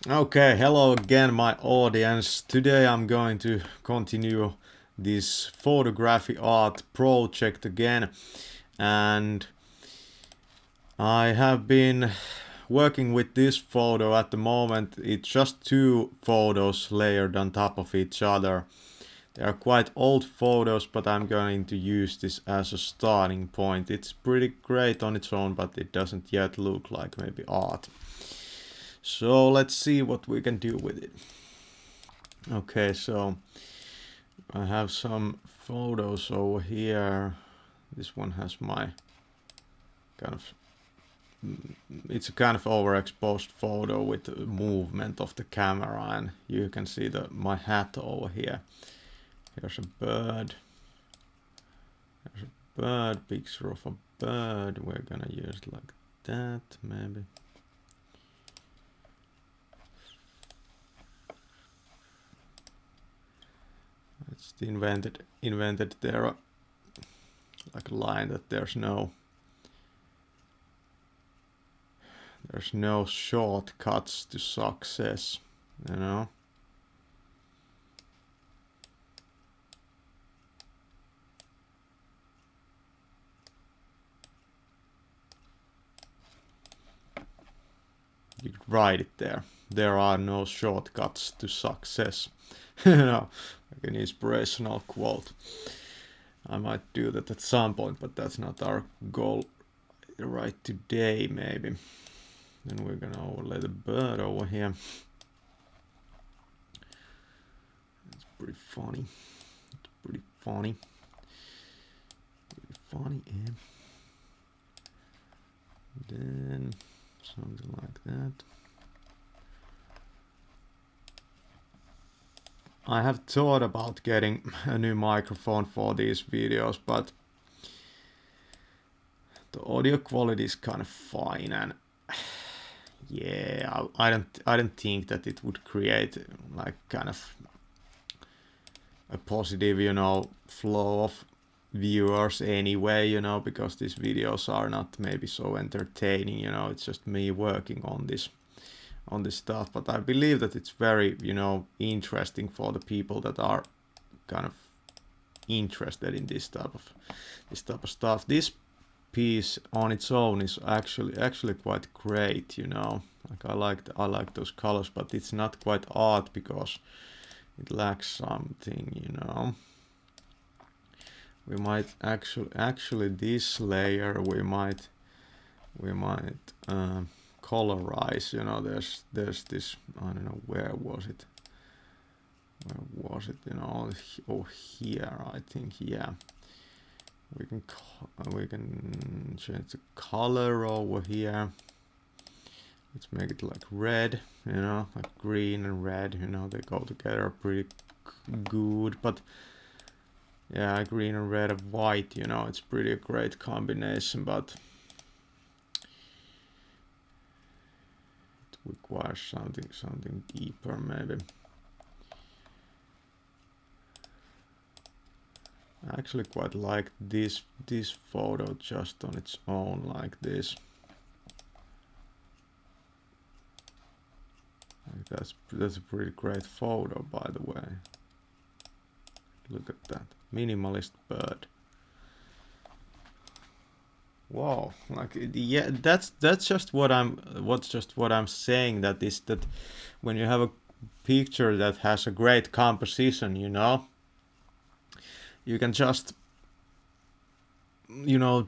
Okay, hello again, my audience. Today I'm going to continue this photography art project again, and I have been working with this photo at the moment. It's just two photos layered on top of each other. They are quite old photos, but I'm going to use this as a starting point. It's pretty great on its own, but it doesn't yet look like maybe art. So let's see what we can do with it. Okay, so I have some photos over here. This one has my kind of, it's a kind of overexposed photo with the movement of the camera, and you can see my hat over here. Here's a bird. There's a bird, picture of a bird. We're gonna use it like that, maybe. It's invented there, like a line that there's no shortcuts to success, you know. You could write it there. There are no shortcuts to success. You know, like an inspirational quote. I might do that at some point, but that's not our goal right today, maybe. Then we're gonna overlay the bird over here. It's pretty funny. It's pretty funny. Pretty funny, yeah. Then something like that. I have thought about getting a new microphone for these videos, but the audio quality is kind of fine, and yeah, I don't think that it would create like kind of a positive, flow of viewers anyway, because these videos are not maybe so entertaining, it's just me working on this stuff. But I believe that it's very, interesting for the people that are kind of interested in this type of stuff. This piece on its own is actually quite great, like I like those colors, but it's not quite art because it lacks something. We might actually this layer we might colorize. There's this, I don't know, where was it, here, I think. Yeah, we can change the color over here. Let's make it like red, like green and red, they go together pretty good. But yeah, green and red and white, it's pretty a great combination, but it requires something deeper, maybe. I actually quite like this photo just on its own, like this. Like that's a pretty great photo, by the way. Look at that minimalist bird. Wow, like, yeah, that's just what I'm saying. That is that when you have a picture that has a great composition, you can just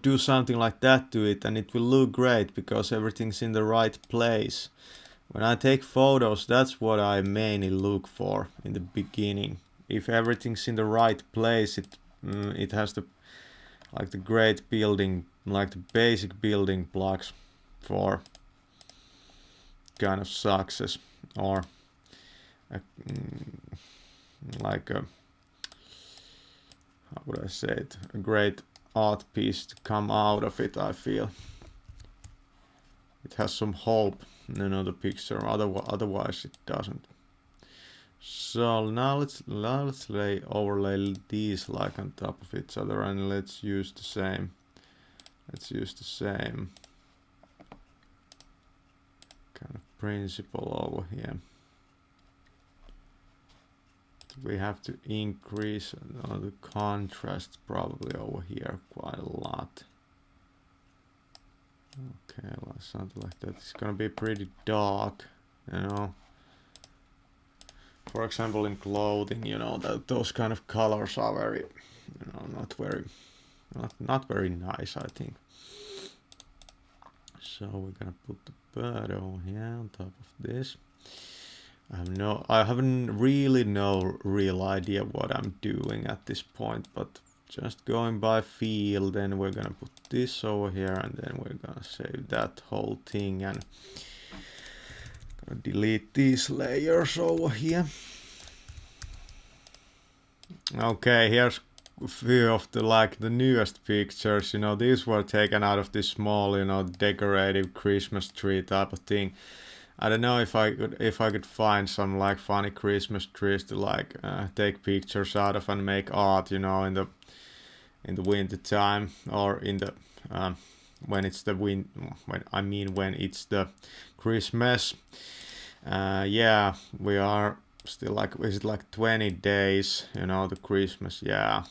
do something like that to it, and it will look great because everything's in the right place. When I take photos, that's what I mainly look for in the beginning. If everything's in the right place, it has the great building, like the basic building blocks for kind of success, or a, like a, how would I say it, a great art piece to come out of it. I feel it has some hope, the picture. Otherwise, it doesn't. So now let's overlay these like on top of each other, and let's use the same. Let's use the same kind of principle over here. We have to increase the contrast probably over here quite a lot. Okay, something like that. It's gonna be pretty dark, you know. For example, in clothing, you know, that those kind of colors are very, you know, not very nice, I think. So we're gonna put the bird over here on top of this. I haven't really no real idea what I'm doing at this point, but just going by feel. Then we're gonna put this over here, and then we're gonna save that whole thing and gonna delete these layers over here. Okay, here's a few of the newest pictures. You know, these were taken out of this small, you know, decorative Christmas tree type of thing. I don't know if I could find some like funny Christmas trees to like take pictures out of and make art, you know, in the winter time, or in the when it's the when it's the Christmas. Yeah, we are still like, is it like 20 days, you know, the Christmas? Yeah.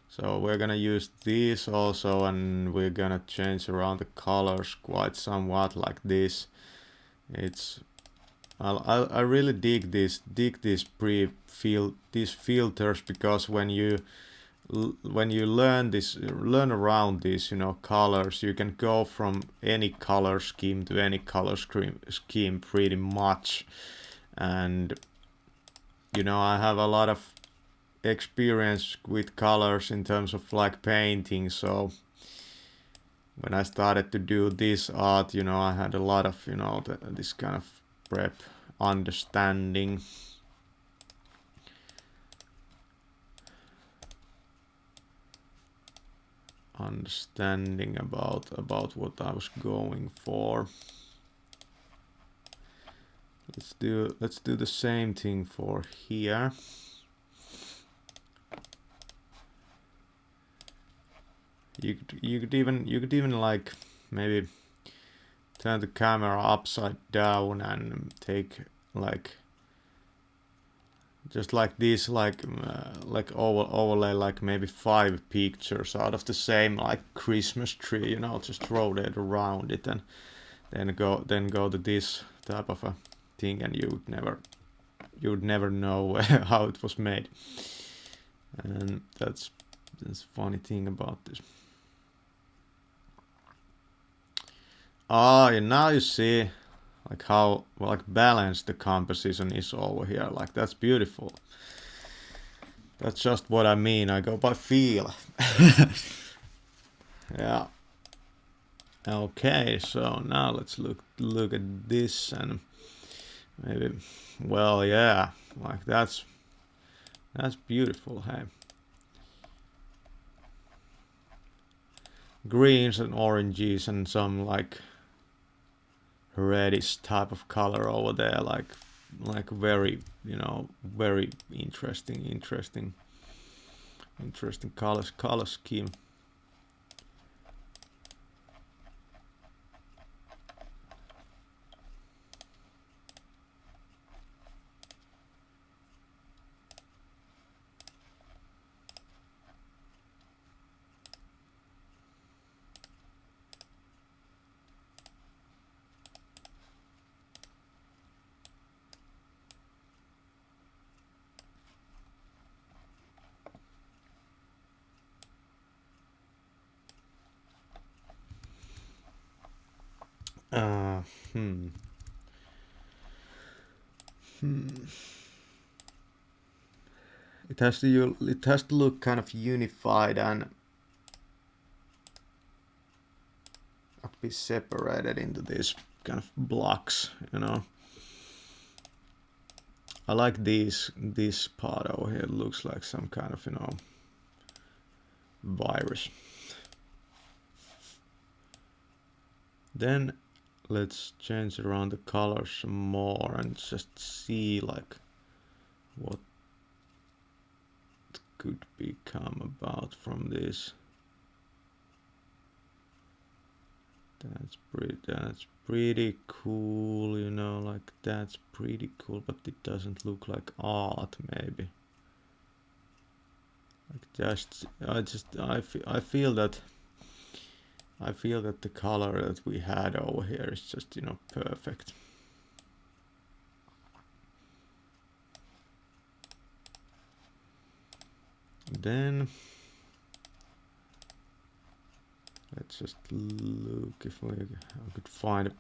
So we're gonna use these also, and we're gonna change around the colors quite somewhat like this. It's I really dig these these filters, because when you learn around these, you know, colors, you can go from any color scheme to any color scheme pretty much. And you know, I have a lot of experience with colors in terms of like painting, so when I started to do this art, you know, I had a lot of, you know, this kind of prep understanding. About what I was going for. Let's do the same thing for here. You could even like maybe turn the camera upside down and take like just like this, like overlay like maybe 5 pictures out of the same like Christmas tree, you know, just rotate around it, and then go to this type of a thing, and you would never know how it was made. And that's funny thing about this. And now you see like how like balanced the composition is over here. Like, that's beautiful. That's just what I mean. I go by feel. Yeah. Okay, so now let's look at this, and maybe, well, yeah, like that's beautiful. Hey, greens and oranges and some like reddish type of color over there, like very, you know, very interesting color scheme. Uh, hmm. It has to look kind of unified and not be separated into these kind of blocks, you know. I like this part over here. It looks like some kind of, you know, virus. Then let's change around the colors some more and just see like what could become about from this. That's pretty cool, you know, like that's pretty cool, but it doesn't look like art maybe. Like I feel that the color that we had over here is just, you know, perfect. Then let's just look if I could find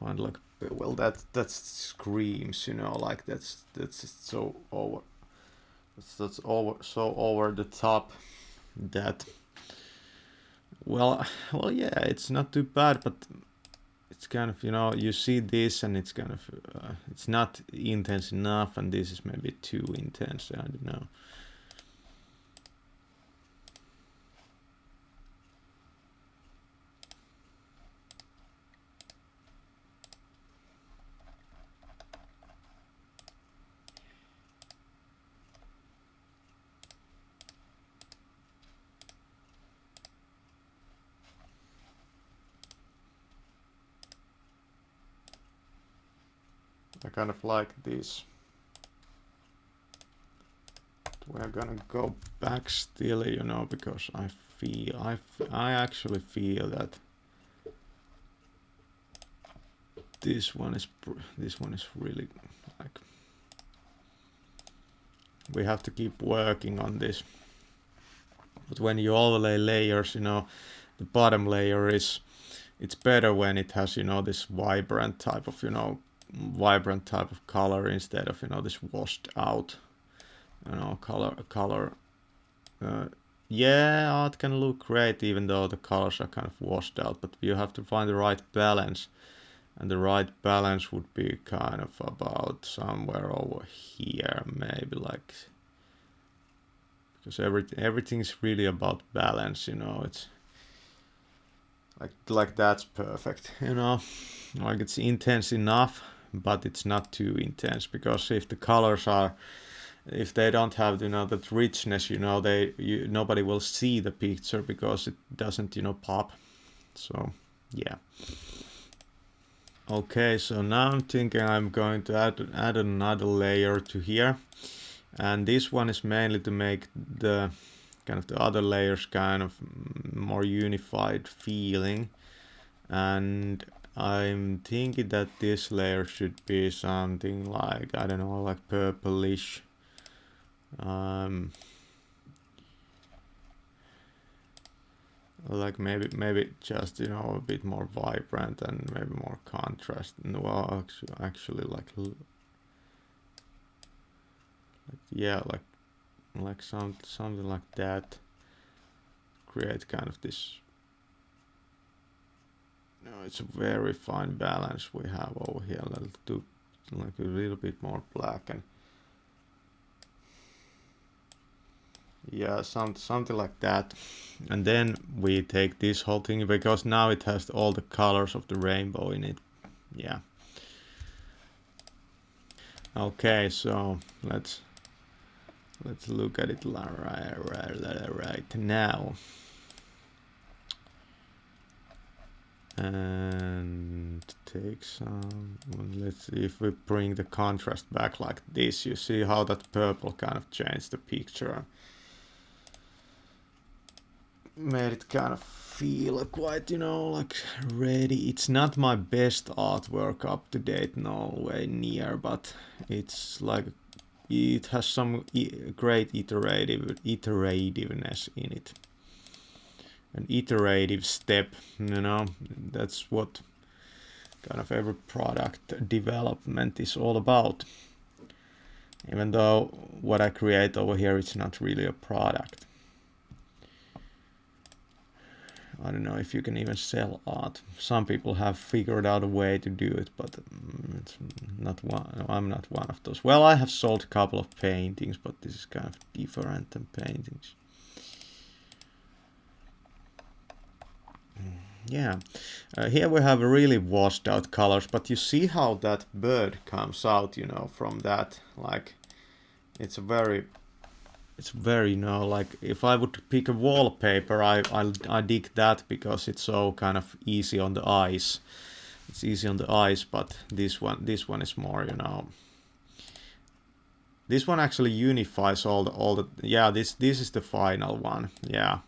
like, well, that screams, you know, like that's just so over, that's over, so over the top that, well, yeah, it's not too bad, but it's kind of, you know, you see this and it's kind of it's not intense enough, and this is maybe too intense. I don't know. I kind of like this. We're gonna go back still, you know, because I actually feel that this one is really, like, we have to keep working on this. But when you overlay layers, you know, the bottom layer is, it's better when it has, you know, this vibrant type of, you know, vibrant type of color instead of, you know, this washed out, you know, color. Yeah, art can look great even though the colors are kind of washed out, but you have to find the right balance, and the right balance would be kind of about somewhere over here, maybe, like, because everything's really about balance, you know. It's like that's perfect, you know, like it's intense enough, but it's not too intense, because if the colors are, if they don't have, you know, that richness, you know, nobody will see the picture because it doesn't, you know, pop. So yeah. Okay, so now I'm thinking I'm going to add another layer to here, and this one is mainly to make the kind of the other layers kind of more unified feeling. And I'm thinking that this layer should be something like, I don't know, like purplish. Like maybe just, you know, a bit more vibrant and maybe more contrast. Well, actually yeah, like something like that. Create kind of this. No, it's a very fine balance we have over here. Let's do like a little bit more black, and yeah, something like that. And then we take this whole thing, because now it has all the colors of the rainbow in it. Yeah. Okay, so let's look at it right now. And take some, let's see if we bring the contrast back like this. You see how that purple kind of changed the picture, made it kind of feel quite, you know, like ready. It's not my best artwork up to date, no way near, but it's like, it has some great iterativeness in it. An iterative step, you know, that's what kind of every product development is all about. Even though what I create over here is not really a product. I don't know if you can even sell art. Some people have figured out a way to do it, but it's not one. I'm not one of those. Well, I have sold a couple of paintings, but this is kind of different than paintings. Yeah, here we have really washed out colors, but you see how that bird comes out, you know, from that, like, it's a very, it's very, you know, like if I would pick a wallpaper, I dig that because it's so kind of easy on the eyes. It's easy on the eyes, but this one is more, you know. This one actually unifies all the yeah, this is the final one. Yeah.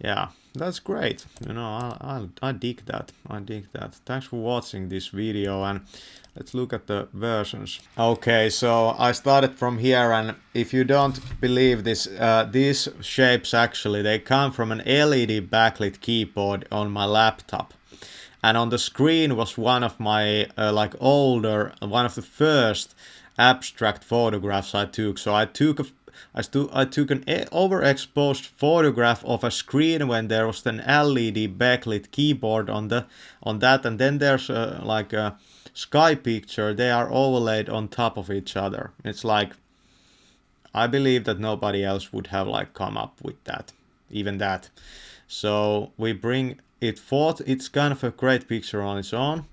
Yeah, that's great. You know, I dig that. I dig that. Thanks for watching this video, and let's look at the versions. Okay, so I started from here, and if you don't believe this, these shapes actually, they come from an LED backlit keyboard on my laptop. And on the screen was one of my like older, one of the first abstract photographs I took. So I took an overexposed photograph of a screen when there was an LED backlit keyboard on that, and then there's like a sky picture. They are overlaid on top of each other. It's like, I believe that nobody else would have like come up with that, even that. So we bring it forth. It's kind of a great picture on its own.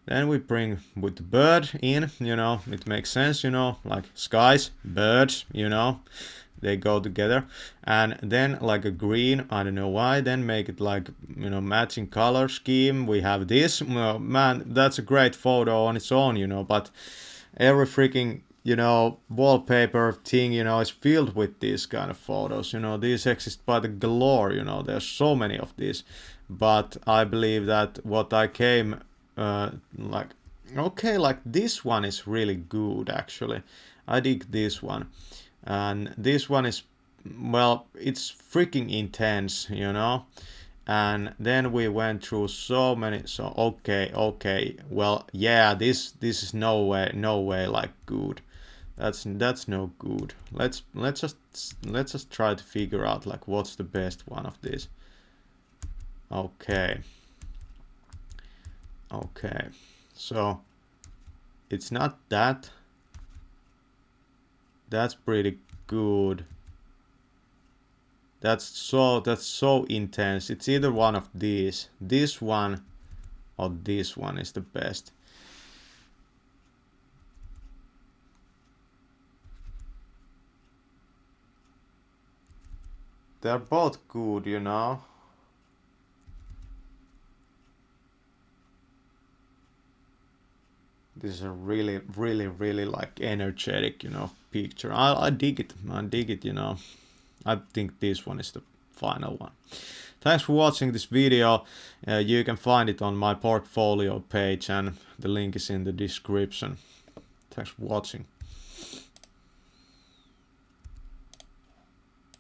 Then we bring with the bird in, you know, it makes sense, you know, like skies, birds, you know, they go together. And then like a green, I don't know why, then make it like, you know, matching color scheme. We have this, well, man, that's a great photo on its own, you know, but every freaking, you know, wallpaper thing, you know, is filled with these kind of photos. You know, these exist by the galore, you know, there's so many of these. But I believe that what I came, like, okay, like this one is really good, actually. I dig this one. And this one is, well, it's freaking intense, you know. And then we went through so many, so okay, well, yeah, this is no way like good. That's no good. Let's just try to figure out like what's the best one of these. Okay, so it's not that. That's pretty good. That's so intense. It's either one of these. This one or this one is the best. They're both good, you know. This is a really like energetic, you know, picture. I dig it. I dig it, you know. I think this one is the final one. Thanks for watching this video. You can find it on my portfolio page, and the link is in the description. Thanks for watching.